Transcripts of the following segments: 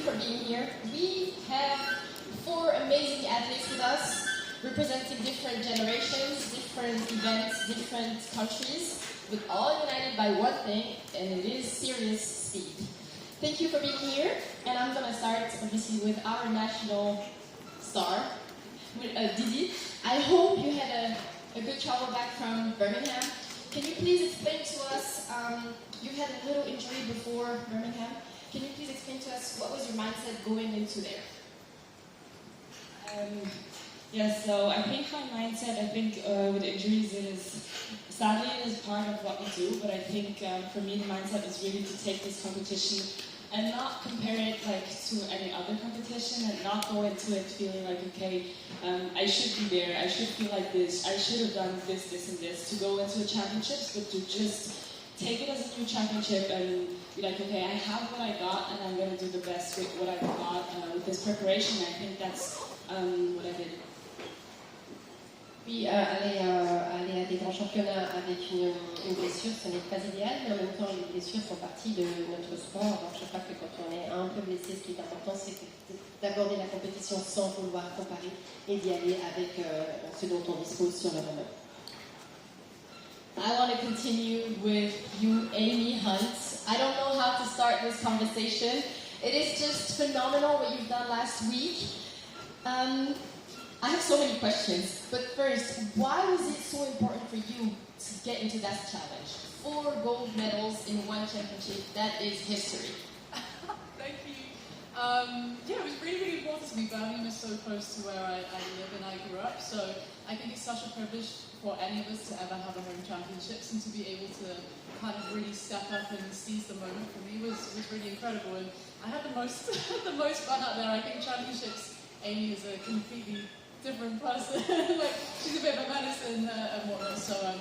for being here. We have 4 amazing athletes with us, representing different generations, different events, different countries, but all united by one thing, and it is serious speed. Thank you for being here, and I'm going to start, obviously, with our national star, with Didi. I hope you had a good travel back from Birmingham. Can you please explain to us, you had a little injury before Birmingham. Can you please explain to us what was your mindset going into there? So I think my mindset, with injuries, sadly it is part of what we do, but I think for me the mindset is really to take this competition and not compare it to any other competition, and not go into it feeling like, okay, I should be there, I should feel like this, I should have done this, this and this to go into the championships, but to just take it as a new championship and be like, okay, I have what I got and I'm going to do the best with what I got with this preparation. I think that's what I did. Oui, aller à des grands championnats avec une blessure, ce n'est pas idéal, mais en même temps, les blessures font partie de notre sport. Donc, je crois que quand on est un peu blessé, ce qui est important, c'est d'aborder la compétition sans vouloir comparer et d'y aller avec ce dont on dispose sur le moment. I want to continue with you, Amy Hunt. I don't know how to start this conversation. It is just phenomenal what you've done last week. I have so many questions, but first, why was it so important for you to get into that challenge? 4 gold medals in 1 championship, that is history. Thank you. It was really, really important to me. Birmingham is so close to where I live and I grew up, so I think it's such a privilege for any of us to ever have a home championships, and to be able to kind of really step up and seize the moment for me was really incredible. And I had the most the most fun out there. I think championships, Amy is a completely different person. She's a bit of a menace and whatnot. So I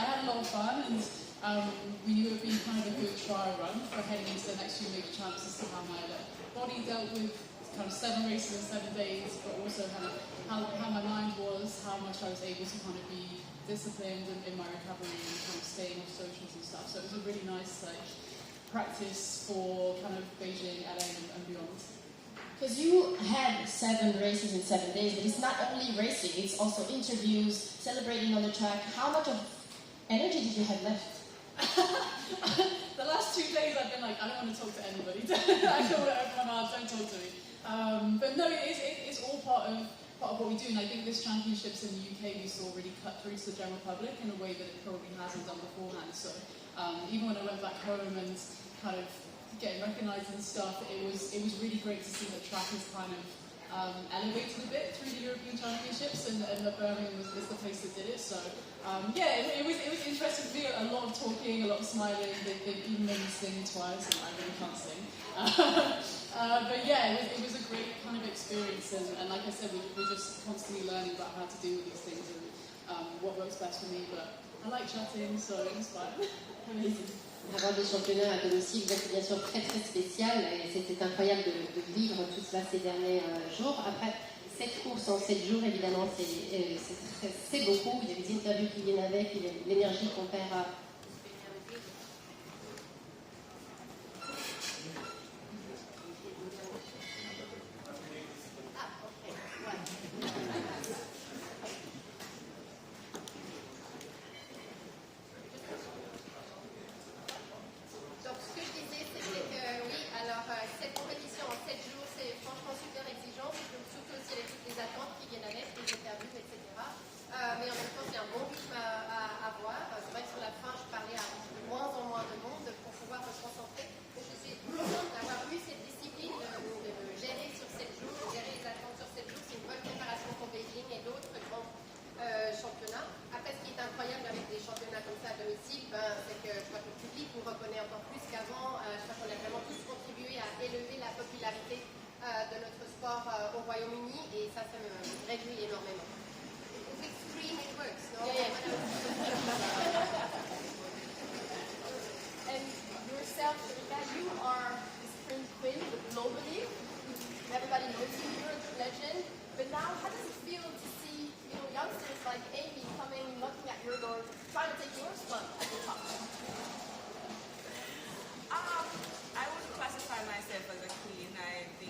had a lot of fun, and we knew it would be kind of a good trial run for heading into the next few major champs, as to how my body dealt with kind of 7 races in 7 days, but also kind of how my mind was, how much I was able to kind of be disciplined in my recovery and kind of staying off socials and stuff. So it was a really nice practice for kind of Beijing, LA and beyond. Because you had 7 races in 7 days, but it's not only racing, it's also interviews, celebrating on the track. How much of energy did you have left? The last 2 days I've been like, I don't want to talk to anybody. I don't want to open my mouth, don't talk to me. But no, it's all part of what we do, and I think this championships in the UK we saw really cut through to the general public in a way that it probably hasn't done beforehand. So even when I went back home and kind of getting recognised and stuff, it was really great to see that track has kind of elevated a bit through the European Championships, and that Birmingham was the place that did it. So it was interesting to me. A lot of talking, a lot of smiling. They even made me sing twice, and I really can't sing. It was a great kind of experience, and like I said, we're just constantly learning about how to deal with these things and what works best for me. But I like chatting, so it was fun. Amazing. Avoir des championnats à domicile, c'est bien sûr très très spécial, et c'était incroyable de vivre tout cela ces derniers jours. Après 7 courses en 7 jours, évidemment, c'est beaucoup. Il y a des interviews qui viennent avec, il y a l'énergie qu'on perd à... I would classify myself as a queen. I think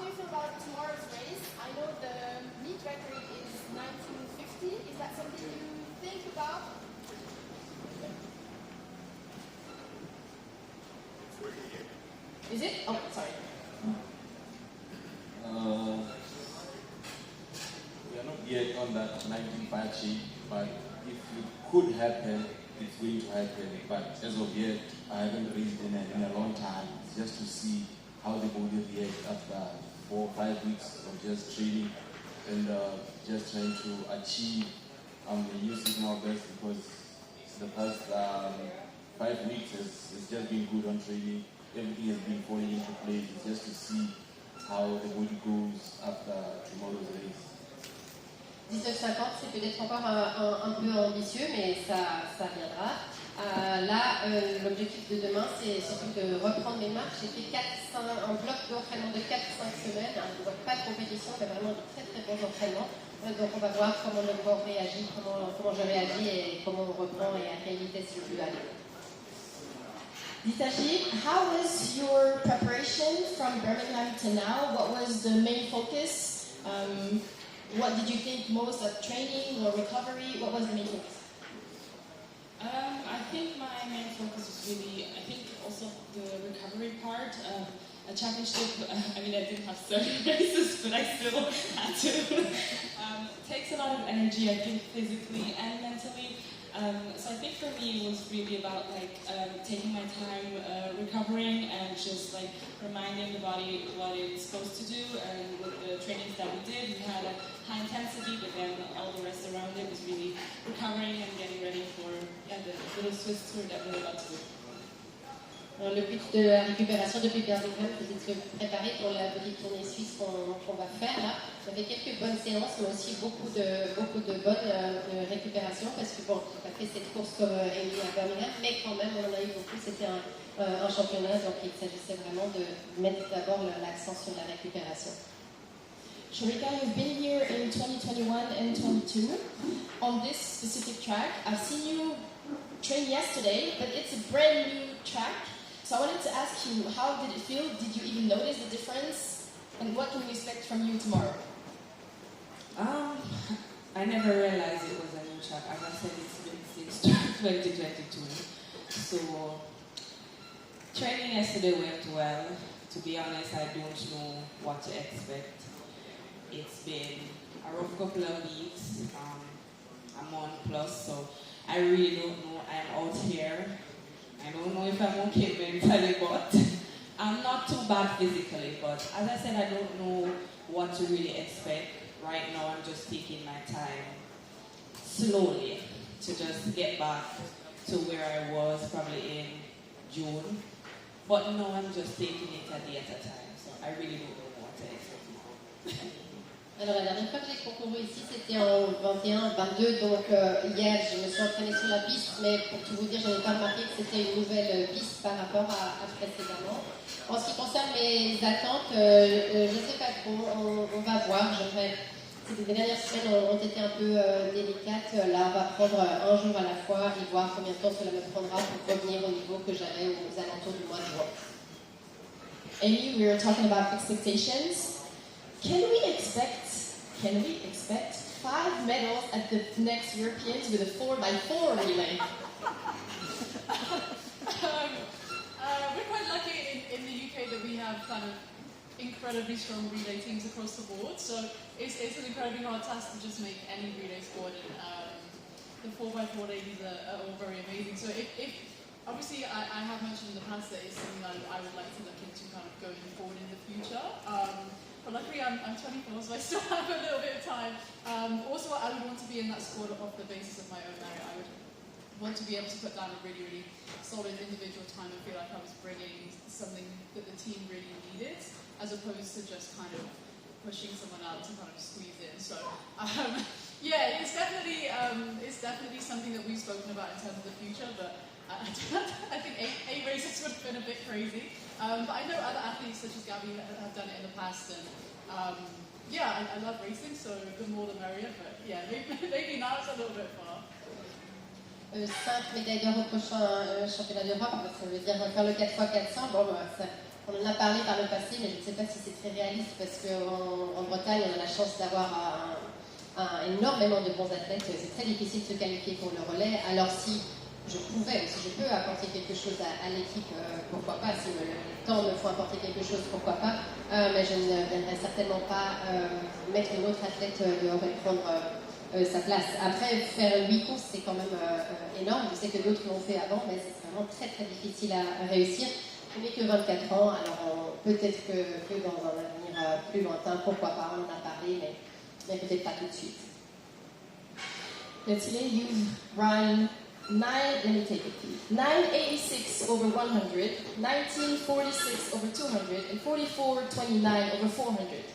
do you feel about tomorrow's race? I know the meet record is 1950. Is that something you think about? Is it? Oh, sorry. We are not yet on that 1950, but if it could happen, it's going to happen. But as of yet, I haven't raced in a long time. It's just to see how the body reacts after 4 or 5 weeks of just training and just trying to achieve using our best, because the past 5 weeks has just been good on training. Everything has been falling into place. It's just to see how the body goes after tomorrow's race. 1950, c'est peut-être encore un peu ambitieux, mais ça viendra. Là, l'objectif de demain, c'est surtout de reprendre les marches. J'ai fait un bloc d'entraînement de 4-5 semaines, donc pas de compétition, mais vraiment de très très bons entraînements. Donc on va voir comment le corps réagit, comment je réagis et comment on reprend et à quelle vitesse je peux aller. Ditaji, how was your preparation from Birmingham to now? What was the main focus? What did you think most of training or recovery? What was the main focus? I think my main focus was really, I think also the recovery part. A championship, I mean I didn't have 30 races, but I still had to. It takes a lot of energy, I think, physically and mentally. So I think for me it was really about taking my time recovering and just reminding the body what it's supposed to do. And with the trainings that we did, we had a high intensity, but then all the rest around it was really recovering and getting ready for the little Swiss tour that we were about to do. Alors, le but de la récupération depuis Birmingham, c'était de se préparer pour la petite tournée suisse qu'on va faire là. On avait quelques bonnes séances, mais aussi beaucoup de bonnes récupérations, parce que bon, j'ai pas fait cette course comme Amy à Birmingham, mais quand même on en a eu beaucoup. C'était un championnat, donc il s'agissait vraiment de mettre d'abord l'accent sur la récupération. Shericka, you've been here in 2021 and 22 on this specific track. I've seen you train yesterday, but it's a brand new track. So I wanted to ask you, how did it feel? Did you even notice the difference? And what can we expect from you tomorrow? I never realized it was a new track. As I said, it's been since 2022. So training yesterday went well. To be honest, I don't know what to expect. It's been a rough couple of weeks. I'm on plus, so I really don't know. I'm out here. I don't know if I'm okay mentally, but I'm not too bad physically. But as I said, I don't know what to really expect. Right now, I'm just taking my time slowly to just get back to where I was probably in June. But no, I'm just taking it a day at a time. So I really don't know what to expect now. Alors la dernière fois que j'ai concouru ici, c'était en 21-22, donc hier je me suis entraînée sur la piste, mais pour tout vous dire, je n'ai pas remarqué que c'était une nouvelle piste par rapport à précédemment. En ce qui concerne mes attentes, je ne sais pas trop, on va voir. Les dernières semaines ont été un peu délicates. Là, on va prendre un jour à la fois et voir combien de temps cela me prendra pour revenir au niveau que j'avais aux alentours du mois de juin. Amy, we were talking about expectations. Can we expect 5 medals at the next Europeans with a 4x4 relay? We're quite lucky in the UK that we have kind of incredibly strong relay teams across the board. So it's an incredibly hard task to just make any relay squad. And the 4x4 ladies are all very amazing. So if obviously I have mentioned in the past that it's something that I would like to look into kind of going forward in the future. But luckily I'm 24, so I still have a little bit of time. Also, I would want to be in that squad off the basis of my own merit. I would want to be able to put down a really, really solid individual time and feel like I was bringing something that the team really needed, as opposed to just kind of pushing someone out to kind of squeeze in. So, yeah, it's definitely something that we've spoken about in terms of the future, but I think 8 races would have been a bit crazy. But I know other athletes such as Gabby have done it in the past, and yeah, I love racing, so the more the merrier, but yeah, maybe now it's a little bit far. 5 médailles d'or au prochain championnat d'Europe, ça veut dire faire le 4x400. Bon, On en a parlé par le passé, mais je ne sais pas si c'est très réaliste parce qu'en Bretagne, on a la chance d'avoir énormément de bons athlètes. C'est très difficile de se qualifier pour le relais. Alors si je pouvais, si je peux apporter quelque chose à l'équipe, pourquoi pas. Si le temps me faut apporter quelque chose, pourquoi pas. Mais je ne viendrai certainement pas mettre une autre athlète dehors et prendre sa place. Après, faire 8 courses, c'est quand même énorme. Je sais que d'autres l'ont fait avant, mais c'est vraiment très très difficile à réussir. Je n'ai que 24 ans, alors peut-être que dans un avenir plus lointain, pourquoi pas, on en a parlé, mais peut-être pas tout de suite. Letsile, you've run 986 over 100, 1946 over 200, and 44:29 over 400.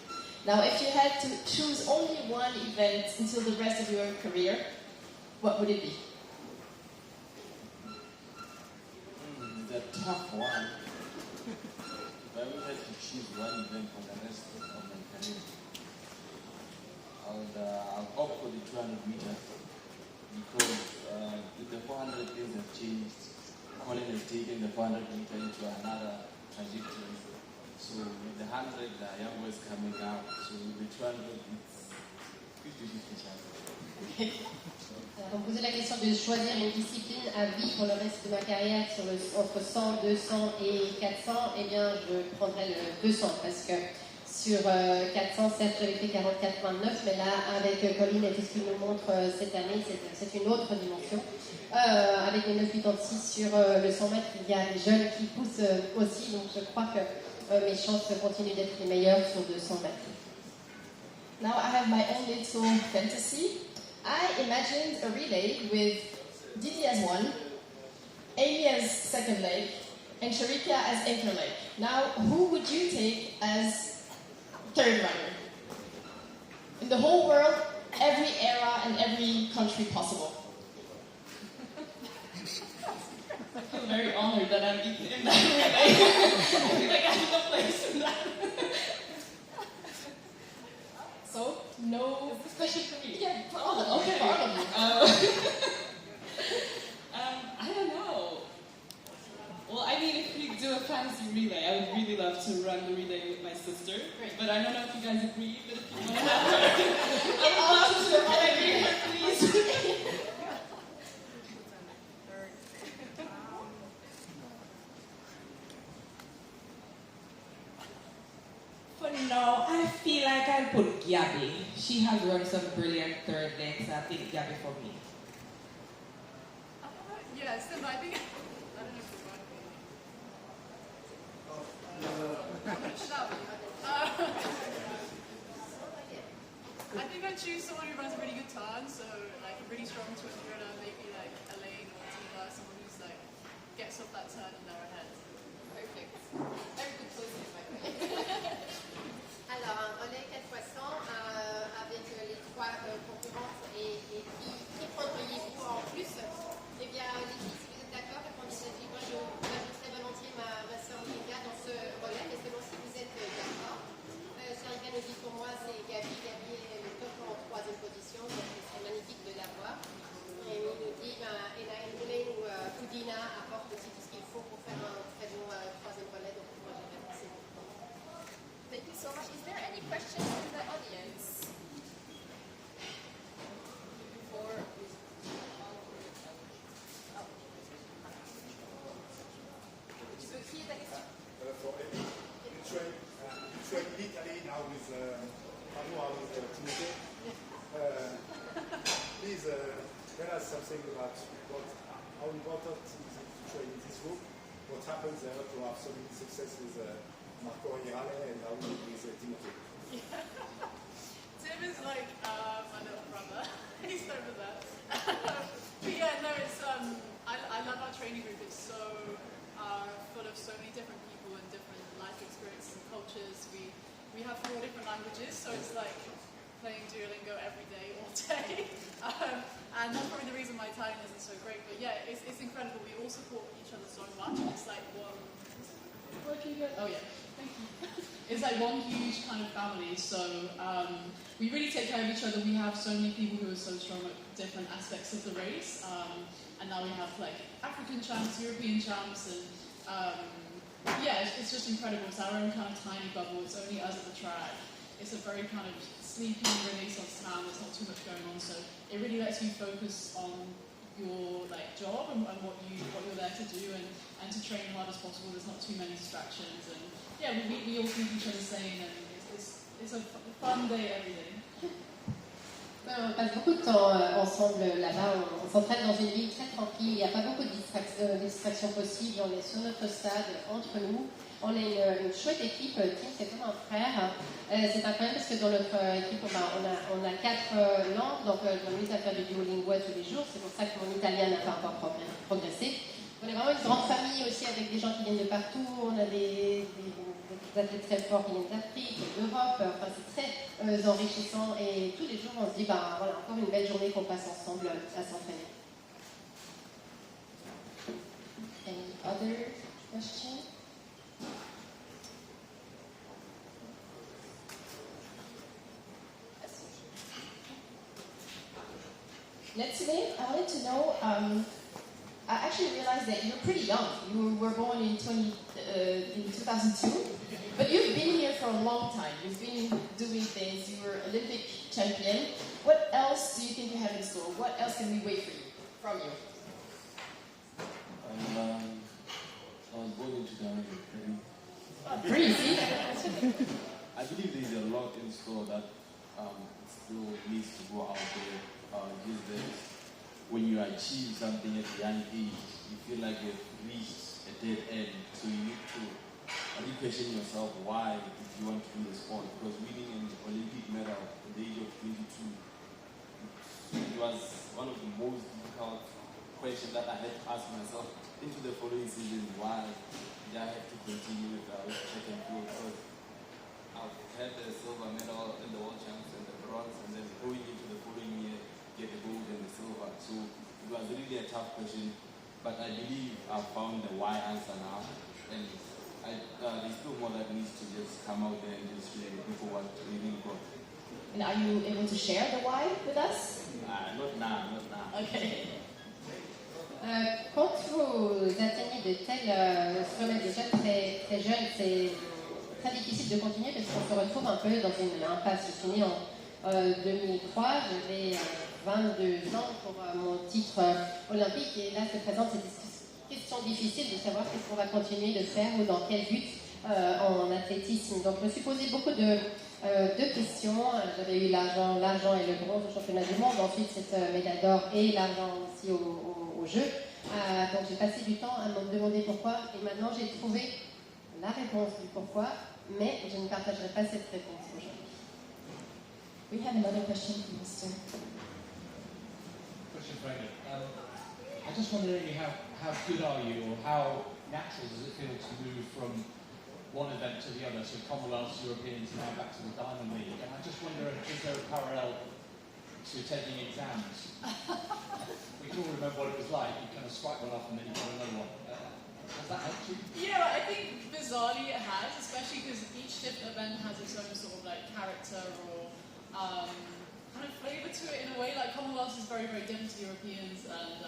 Now, if you had to choose only one event until the rest of your career, what would it be? The tough one. If I would have to choose one event for the rest of my career, I'll opt for the 200 meters because the 400 things have changed. Colin has taken the 400 meter into another trajectory. So with the 100, the young boys coming out. So with the 200, it's 50-50 chance. On me posait la question de choisir une discipline à vie pour le reste de ma carrière entre 100, 200 et 400. Eh bien, je prendrais le 200 parce que sur 400, certes, j'avais fait 44-29, mais là, avec Colin et tout ce qu'il nous montre cette année, c'est une autre dimension. Avec les 9,86 sur le 100 mètres, il y a des jeunes qui poussent aussi, donc je crois que mes chances continuent d'être les meilleures sur 200 mètres. Now I have my own little fantasy. I imagined a relay with Didi as one, Amy as second leg, and Shericka as anchor leg. Now, who would you take as third runner? In the whole world, every era and every country possible. I feel very honored that I'm in that relay. I feel like I have no place in that. So, no, especially for me. Yeah, for all of you. Okay. For all of you. I don't know. Well, I mean, if we do a fantasy relay, I would really love to run the relay with my sister. Great. But I don't know if you guys agree, but if you want to have her, I would love to agree her, please. For now, I feel like I'll put Gabby. She has run some brilliant third legs. I think Gabby for me. Yeah, Sim, I think. I don't know if you're right. I think I choose someone who runs a really good turn, so like a really strong twin runner, maybe like Elaine or Tina, someone who's like gets off that turn and they're ahead. Perfect. Very good choices, by the way. Alors, un relais 4x100 avec les trois concurrentes et qui prendriez-vous en plus? Eh bien, les filles, si vous êtes d'accord, répondez cette vie. Moi, je rajouterais volontiers ma sœur Olivia dans ce relais, mais selon si vous êtes d'accord. Shericka nous dit pour moi, c'est Gabi. Gabi est le top en 3e position, donc ce serait magnifique de l'avoir. Et il nous dit, Elaine ou Dina apporte aussi tout ce qu'il faut pour faire un très bon 3e relais, donc moi, j'aimerais penser. Thank you so much. Is there any questions from the audience? Qui est la question? You train Italy now with Manuel with Timothy. Please tell us something about how important is it to train in this group. What happens there to have so many success with Marco Irale and now with Timothy? Tim is like my little brother. He's over there. But yeah, no, it's I love our training group. It's so full of so many different people and different life experiences and cultures. We have 4 different languages, so it's like playing Duolingo every day, all day. And that's probably the reason my Italian isn't so great. But yeah, it's incredible. We all support each other so much. It's like one. Working good. Oh yeah. Thank you. It's like one huge kind of family, so we really take care of each other. We have so many people who are so strong at different aspects of the race, and now we have like African champs, European champs, and yeah, it's just incredible. It's our own kind of tiny bubble. It's only us at the track. It's a very kind of sleepy Renaissance town. There's not too much going on, so it really lets you focus on your job and what you're there to do and to train as hard as possible. There's not too many distractions, and yeah, we all keep each other sane, and it's a fun day every day. On passe beaucoup de temps ensemble là-bas, on s'entraîne dans une ville très tranquille, il n'y a pas beaucoup de distractions possibles, on est sur notre stade, entre nous, on est une chouette équipe, Tim c'est comme un frère, c'est incroyable parce que dans notre équipe on a 4 langues, donc je m'amuse à faire du Duolingo tous les jours, c'est pour ça que mon italien n'a pas encore progressé. On est vraiment une grande famille aussi avec des gens qui viennent de partout, on a des athlètes très forts qui viennent d'Afrique, d'Europe, enfin c'est très enrichissant et tous les jours on se dit voilà, encore une belle journée qu'on passe ensemble à s'entraîner. Any other question? Letsile, I wanted to know, I actually realized that you're pretty young. You were born in 2002, but you've been here for a long time. You've been doing things. You were Olympic champion. What else do you think you have in store? What else can we wait from you? I was born in 2003. Pretty, see? I believe there's a lot in store that still needs to go out there these days. When you achieve something at a young age, you feel like you've reached a dead end. So you need to re-question yourself why did you want to do the sport. Because winning an Olympic medal at the age of 22, it was one of the most difficult questions that I had to ask myself into the following season. Why did I have to continue with track and field? Because I've had the silver medal in the World Champs and the bronze, and then going into the following year, get the gold and the silver. So it was really a tough question, but I believe I've found the why answer now, and there's still more that needs to just come out there and just show people what really got. And are you able to share the why with us? Not now. Okay. Quand vous atteignez de tels sommets déjà très, très jeunes, c'est très difficile de continuer parce qu'on se retrouve un peu dans une impasse. Je suis née en 2003, j'avais 22 ans pour mon titre olympique et là se présente cette question difficile de savoir qu'est-ce qu'on va continuer de faire ou dans quel but en athlétisme. Donc je me suis posé beaucoup de questions. J'avais eu l'argent et le bronze au championnat du monde, ensuite cette médaille d'or et l'argent aussi au jeu. Donc j'ai passé du temps à me demander pourquoi et maintenant j'ai trouvé la réponse du pourquoi, mais je ne partagerai pas cette réponse aujourd'hui. We have another question from Mr. Question for Amy. I just wonder, Amy, how good are you, or how natural does it feel to move from one event to the other, so Commonwealths, Europeans, now back to the Diamond League? And I just wonder, is there a parallel to taking exams? We can all remember what it was like. You kind of swipe one off and then you got another one. Has that helped you? Yeah, I think bizarrely it has, especially because each different event has its own sort of character or kind of flavour to it in a way. Like Commonwealth is very, very different to Europeans, and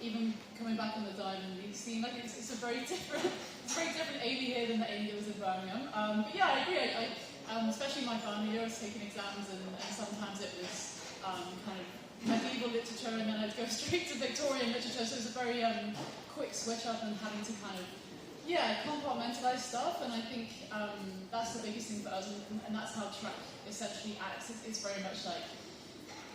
even coming back on the Diamond League scene, it's a very different Amy here than the Amy that was in Birmingham. But yeah, I agree. I especially my final year, I was taking exams, and sometimes it was kind of medieval literature, and then I'd go straight to Victorian literature. So it was a very quick switch up and having to kind of compartmentalize stuff, and I think that's the biggest thing for us, and that's how track essentially acts. It's very much like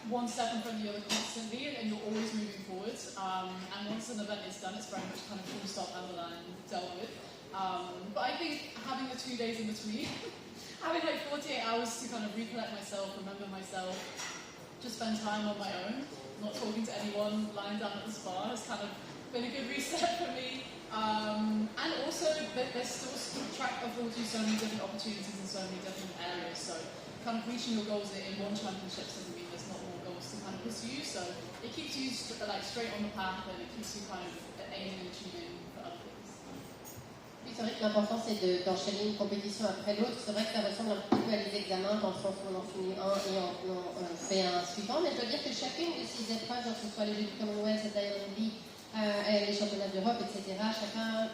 one step in front of the other constantly, and you're always moving forwards. And once an event is done, it's very much kind of full stop, underline, dealt with. But I think having the 2 days in between, having 48 hours to kind of recollect myself, remember myself, just spend time on my own, not talking to anyone, lying down at the spa has kind of been a good reset for me. And also, there's still track affords you so many different opportunities in so many different areas. So, kind of reaching your goals in one championship doesn't mean there's not more goals to kind of pursue. So, it keeps you straight on the path, and it keeps you kind of aiming and achieving for other things. Oui, c'est vrai que l'important c'est d'enchaîner une compétition après l'autre. C'est vrai que ça ressemble un petit peu à des examens dans le sens où on en finit un et on fait un suivant. Mais je dois dire que chacune de ces épreuves, que ce soit les Jeux du Commonwealth, la Diamond League, les championnats d'Europe, etc., chacun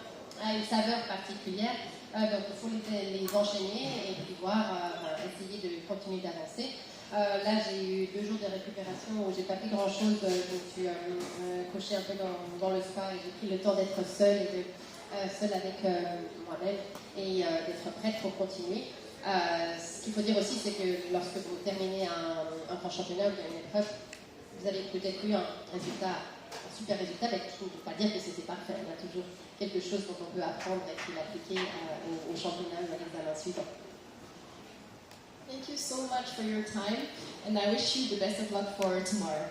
a une saveur particulière. Donc il faut les enchaîner et pouvoir essayer de continuer d'avancer. Là j'ai eu 2 jours de récupération où j'ai pas fait grand chose, je me suis couchée un peu dans le spa et j'ai pris le temps d'être seule avec moi-même et d'être prête pour continuer. Ce qu'il faut dire aussi, c'est que lorsque vous terminez un grand championnat ou une épreuve, vous avez peut-être eu un super résultat, mais je ne veux pas dire que c'était parfait. Il y a toujours quelque chose dont on peut apprendre et puis l'appliquer au championnat ou à l'examen suivant. Thank you so much for your time, and I wish you the best of luck for tomorrow.